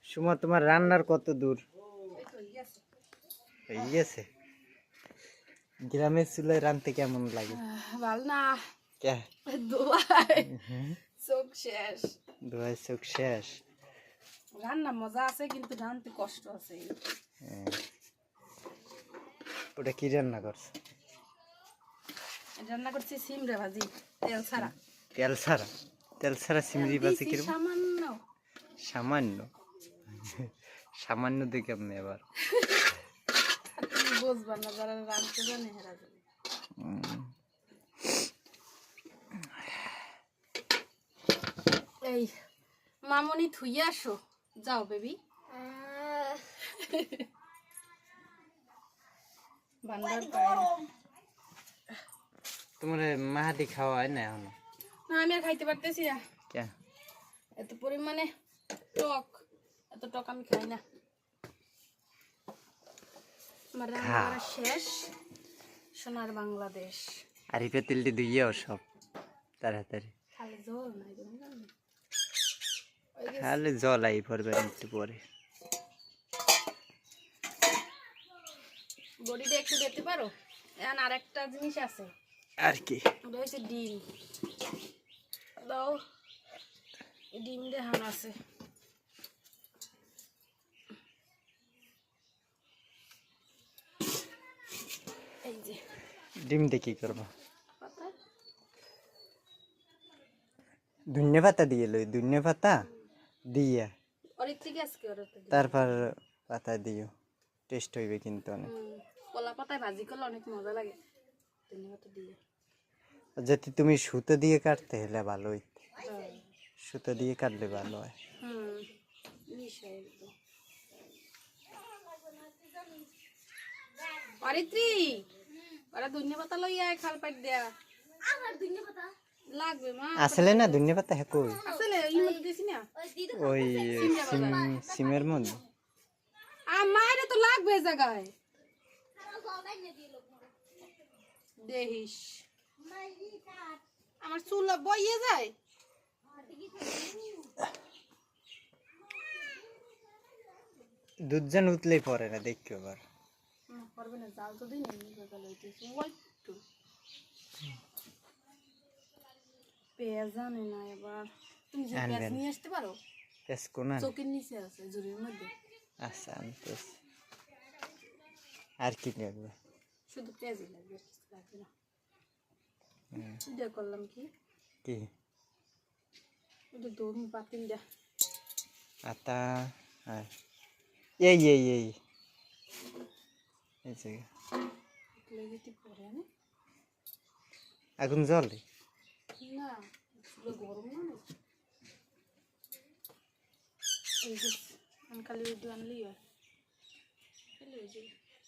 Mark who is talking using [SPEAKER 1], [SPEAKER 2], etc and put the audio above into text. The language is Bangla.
[SPEAKER 1] সুমা তোমার রান্নার কত দূর হয়ে গেছে? গ্রামের চুলায় রাঁধতে কেমন লাগে?
[SPEAKER 2] ভালো না।
[SPEAKER 1] কে
[SPEAKER 2] চোখ শেষ,
[SPEAKER 1] দোয়াই চোখ শেষ।
[SPEAKER 2] রান্না মজা আছে কিন্তু রাঁধতে কষ্ট আছে।
[SPEAKER 1] ওটা কি রান্না করছো?
[SPEAKER 2] রান্না করছি সিমড়ে ভাজি তেল ছাড়া।
[SPEAKER 1] তেল ছাড়া? তেল ছাড়া সিমড়ি ভাজি কিরকম?
[SPEAKER 2] সামান্য
[SPEAKER 1] সামান্য সামান্য দেখে আপনি এবার
[SPEAKER 2] তুমি বুঝবা না, যারা রাঁধতে জানে হেরা যাবে। এই মামনি থুইয়া আসো, যাও বেবি।
[SPEAKER 1] তোমার মাহাদি খাওয়া হয় না এখনো?
[SPEAKER 2] না, আমি আর খাইতে পারতেছি না।
[SPEAKER 1] কে?
[SPEAKER 2] এত পরিমাণে টক, এত টক আমি খাই না। আমার রান্না করা শেষ। সোনার বাংলাদেশ।
[SPEAKER 1] আর এই পেতিলটি ধুইয়াও সব তাড়াতাড়ি।
[SPEAKER 2] খালি জল নাই,
[SPEAKER 1] খালি জল আই পড়বে একটু পরে।
[SPEAKER 2] বডিটা একটু দেখতে পারো? এখন আর একটা জিনিস আছে।
[SPEAKER 1] আর কি?
[SPEAKER 2] ওটা হচ্ছে ডিম। দাও, ডিম দেখান আছে। এই যে
[SPEAKER 1] ডিম দিয়ে কি করবো?
[SPEAKER 2] পাতা,
[SPEAKER 1] ধনিয়া পাতা দিয়ে লই, ধনিয়া পাতা দিয়ে তারপর পাতা দিও, টেস্ট হইবে কিন্তু অনেক।
[SPEAKER 2] কলা পাতায় ভাজি করলে অনেক মজা লাগে। ধনিয়া পাতা দিয়ে
[SPEAKER 1] যদি তুমি সুতো দিয়ে কাটতে হলে ভালো হইতে। সুতো দিয়ে কাটলে ভালো হয়।
[SPEAKER 2] অরিত্রী, ওরা ধনিয়া পাতা লইয়া খাল পাট দেয়া। আমার ধনিয়া পাতা লাগবে মা।
[SPEAKER 1] আসলে না ধনিয়া পাতা হ্যাঁ কই?
[SPEAKER 2] আসলে এই মধ্যে দিছি না,
[SPEAKER 1] ওই সিমের মধ্যে।
[SPEAKER 2] আমার তো লাগবে জায়গায়। দেখিস আমার চুল বইয়ে যায়।
[SPEAKER 1] দুধ যেন উতলেই পরে না, দেখি আবার
[SPEAKER 2] পড়বে না, জাল তো দিন পেঁয়াজ জানে না। এবার তুমি যে পেঁয়াজ নিয়ে আসতে পারো?
[SPEAKER 1] পেঁয়াজ কোনা
[SPEAKER 2] চোখের নিচে আছে, জুড়ির মধ্যে।
[SPEAKER 1] আচ্ছা আনতেছি। আর কি লাগবে?
[SPEAKER 2] শুধু পেঁয়াজই লাগবে, লাগবে না। এটা করলাম কি
[SPEAKER 1] কি?
[SPEAKER 2] এটা দম পাতিল দা
[SPEAKER 1] আতা। হ্যাঁ, এই এই এই এই যে
[SPEAKER 2] লেগেটি পরে না।
[SPEAKER 1] আগুন জ্বলে
[SPEAKER 2] না, গরম না। এই যে আমি খালি আনলি হয়।